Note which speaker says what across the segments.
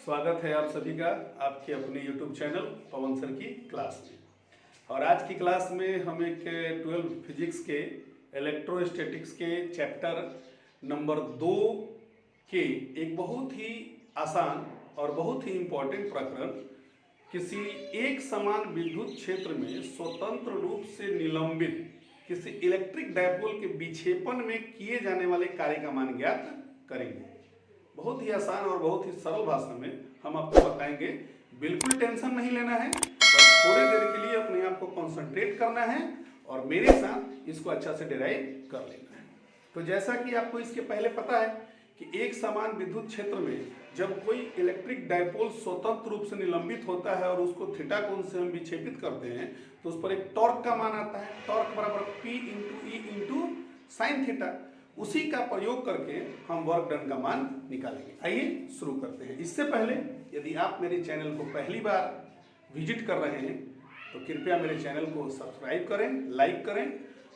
Speaker 1: स्वागत है आप सभी का आपके अपने YouTube चैनल पवन सर की क्लास में। और आज की क्लास में हम एक 12 फिजिक्स के इलेक्ट्रोस्टैटिक्स के चैप्टर नंबर 2 के एक बहुत ही आसान और बहुत ही इम्पोर्टेंट प्रकरण, किसी एक समान विद्युत क्षेत्र में स्वतंत्र रूप से निलंबित किसी इलेक्ट्रिक डायपोल के विक्षेपण में किए जाने वाले कार्य का मान ज्ञात करेंगे। बहुत ही आसान और बहुत ही सरल भाषा में हम आपको बताएंगे। बिल्कुल टेंशन नहीं लेना है, बस थोड़ी देर के लिए अपने आप को कंसंट्रेट करना है और मेरे साथ इसको अच्छा से डिराइव कर लेना है। तो जैसा कि आपको इसके पहले पता है कि एक समान विद्युत क्षेत्र में जब कोई इलेक्ट्रिक डायपोल स्वतंत्र रूप से निलंबित होता है और उसको थीटा कोण से हम विक्षेपित करते हैं तो उस पर एक टॉर्क का मान आता है। टॉर्क बराबर P into E into sine theta. उसी का प्रयोग करके हम वर्क डन का मान निकालेंगे। आइए शुरू करते हैं। इससे पहले यदि आप मेरे चैनल को पहली बार विजिट कर रहे हैं तो कृपया मेरे चैनल को सब्सक्राइब करें, लाइक करें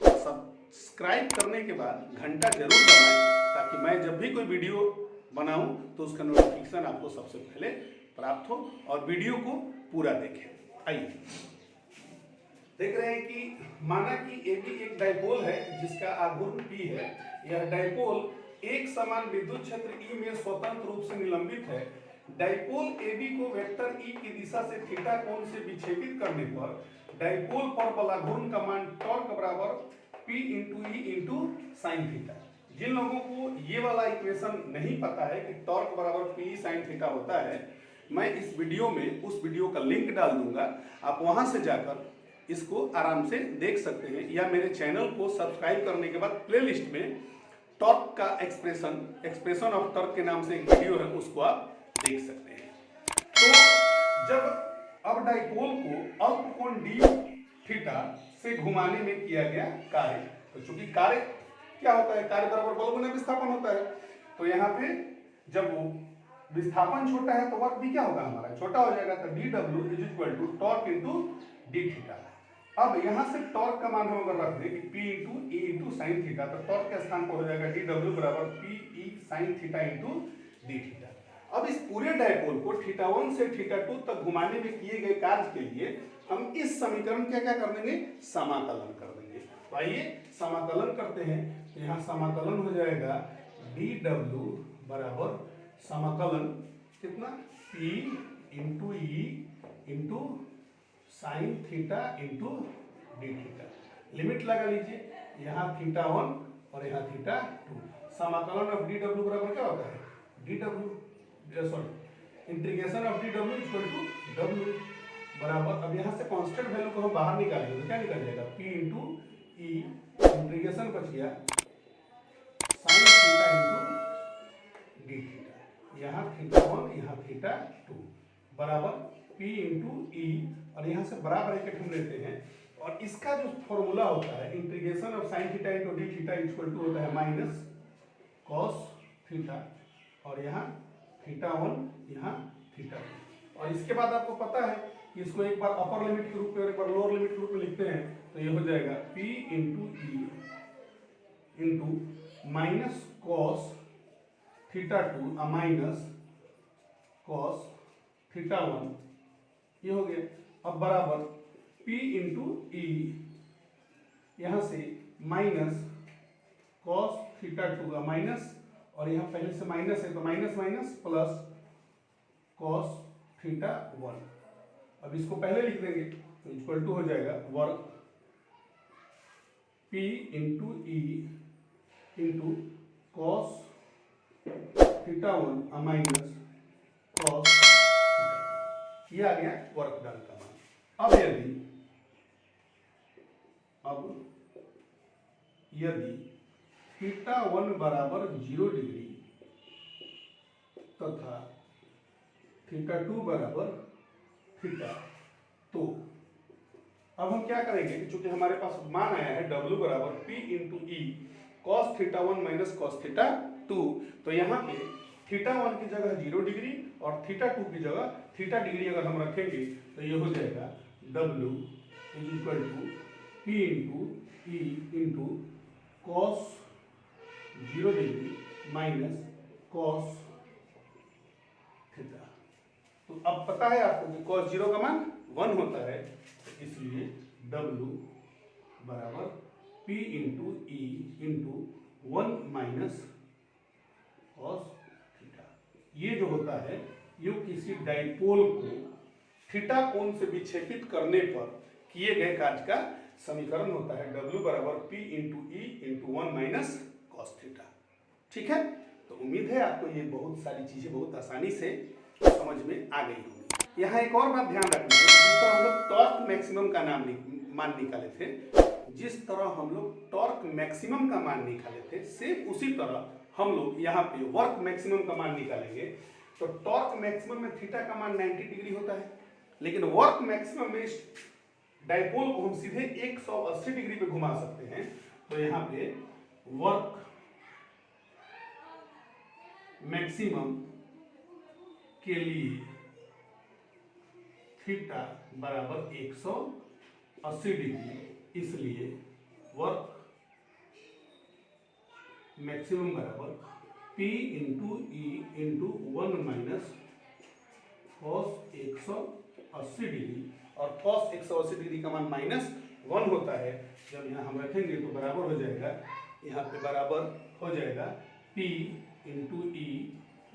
Speaker 1: और सब्सक्राइब करने के बाद घंटा जरूर दबाएं ताकि मैं जब भी कोई वीडियो बनाऊं तो उसका नोटिफिकेशन आपको सबसे पहले प्राप्त हो और वीडियो को पूरा देखें। आइए देख रहे हैं कि माना कि AB एक डायपोल है जिसका आघूर्ण P है। यह डायपोल एक समान विद्युत क्षेत्र E में स्वतंत्र रूप से निलंबित है। डायपोल AB को वेक्टर E की दिशा से थीटा कोण से विक्षेपित करने पर डायपोल पर बल आघूर्ण का मान टॉर्क बराबर P into E into sine theta. जिन लोगों को ये वाला इक्वेशन नहीं पता है कि टॉर्क बराबर P साइन थीटा होता है, मैं इस वीडियो में उस वीडियो का लिंक डाल दूंगा। आप वहां से जाकर इसको आराम से देख सकते हैं या मेरे चैनल को सब्सक्राइब करने के बाद प्लेलिस्ट में टॉर्क का एक्सप्रेशन ऑफ टॉर्क के नाम से एक वीडियो है, उसको आप देख सकते हैं। तो जब अब डायपोल को अल्प कोण डी थीटा से घुमाने में किया गया कार्य, तो चूंकि कार्य क्या होता है, कार्य बराबर बल गुना विस्थापन होता है, तो यहाँ पे जब वो विस्थापन छोटा है तो वर्क भी क्या होगा, हमारा छोटा हो जाएगा। तो D W is equal to torque into D theta. अब यहां से टॉर्क का मान हम अगर रख दें कि P into E into sine theta, तो टॉर्क के स्थान पर हो जाएगा डी डब्ल्यू बराबर P E sine theta into D theta. अब इस पूरे डायपोल को θ1 से θ2 तक घुमाने में किए गए कार्य के लिए हम इस समीकरण क्या क्या कर देंगे, समाकलन कर देंगे। तो आइए समाकलन करते हैं। तो यहाँ समाकलन हो जाएगा डी डब्ल्यू बराबर समाकलन कितना, P into E into sine theta into D theta. Limit लगा लीजिए, यहाँ θ1 और यहाँ θ2। समाकलन ऑफ डी डब्ल्यू बराबर क्या होता है, D W sorry integration of D W equal to W बराबर, अब यहाँ से कांस्टेंट वैल्यू को हम बाहर निकालेंगे तो क्या निकल जाएगा, P इंटू ई इंटीग्रेशन बच गया sign theta into D theta. यहाँ θ1 यहाँ θ2 बराबर P इंटू ई, और यहाँ से बराबर ब्रैकेट हम लेते हैं और इसका जो फॉर्मूला होता है integration of sine theta into D theta equal to होता है माइनस कॉस थीटा, और यहाँ θ1 यहाँ θ2। और इसके बाद आपको पता है कि इसको एक बार अपर लिमिट के रूप में और एक बार लोअर लिमिट के रूप में लिखते हैं, तो ये हो जाएगा P into E into minus cos θ2 minus cos θ1, ये हो गया। अब बराबर P इंटू ई, यहाँ से माइनस कॉस θ2 का माइनस, और यहाँ पहले से माइनस है तो माइनस माइनस प्लस कॉस θ1। अब इसको पहले लिख देंगे तो इक्वल टू हो जाएगा वर्ग P into E into cos θ1 minus cos, ये आ गया वर्क डन का मान। अब यदि θ1 बराबर 0 डिग्री तथा θ2 बराबर थीटा, तो अब हम क्या करेंगे कि चूंकि हमारे पास मान आया है W बराबर P into E cos θ1 minus cos θ2, तो यहाँ पे θ1 की जगह 0 डिग्री और θ2 की जगह थीटा डिग्री अगर हम रखेंगे तो ये हो जाएगा W is equal to P into E into cos 0 degree minus cos theta. तो अब पता है आपको कि cos 0 का मान 1 होता है, तो इसलिए W बराबर P into E into 1 minus cos theta. ये जो होता है ये किसी डाइपोल को थीटा कोण से विक्षेपित करने पर किए गए कार्य का समीकरण होता है। W बराबर P into E into 1 minus cos theta. ठीक है, तो उम्मीद है आपको ये बहुत सारी चीजें बहुत आसानी से समझ में आ गई होंगी। यहाँ एक और बात ध्यान रखना है, जिस तरह हम लोग टॉर्क मैक्सिमम का मान निकाले थे, जिस तरह हम लोग टॉर्क मैक्सिमम का मान निकाले थे, सेम उसी तरह हम लोग यहाँ पे वर्क मैक्सिमम का मान निकालेंगे। तो टॉर्क मैक्सिमम में थीटा का मान 90 डिग्री होता है, लेकिन वर्क मैक्सिमम में डाइपोल को हम सीधे 180 डिग्री पे घुमा सकते हैं। तो यहाँ पे वर्क मैक्सिमम के लिए थीटा बराबर 180 डिग्री, इसलिए वर्क मैक्सिमम बराबर P into E into 1 minus cos 180 degree, और cos 180 डिग्री का मान -1 होता है। जब यहाँ हम रखेंगे तो बराबर हो जाएगा, यहाँ पे बराबर हो जाएगा P into E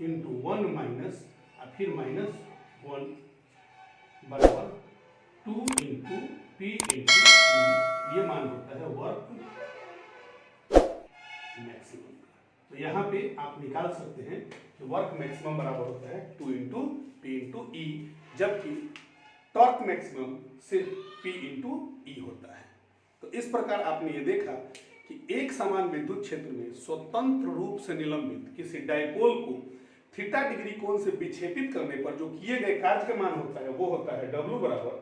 Speaker 1: into 1 minus और फिर -1 बराबर 2 इंटू P इंटू ई। ये मान होता है वर्क मैक्सिमम। तो यहाँ पे आप निकाल सकते हैं कि वर्क मैक्सिमम बराबर होता है 2 इंटू P इंटू ई, जबकि टॉर्क मैक्सिमम सिर्फ P इंटू ई होता है। तो इस प्रकार आपने ये देखा कि एक समान विद्युत क्षेत्र में स्वतंत्र रूप से निलंबित किसी डाइपोल को थीटा डिग्री कोण से विक्षेपित करने पर जो किए गए कार्य का मान होता है वो होता है W बराबर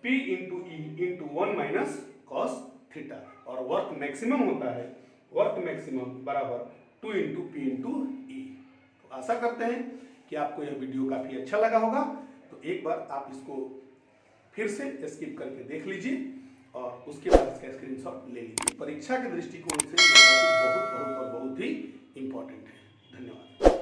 Speaker 1: P into E into 1 minus cos theta, और वर्क मैक्सिमम होता है वर्क मैक्सिमम बराबर 2 इंटू P इंटू ई। तो आशा करते हैं कि आपको यह वीडियो काफ़ी अच्छा लगा होगा। तो एक बार आप इसको फिर से स्किप करके देख लीजिए और उसके बाद इसका स्क्रीनशॉट ले लीजिए। परीक्षा के दृष्टिकोण से यह टॉपिक बहुत बहुत और बहुत ही इम्पोर्टेंट है। धन्यवाद।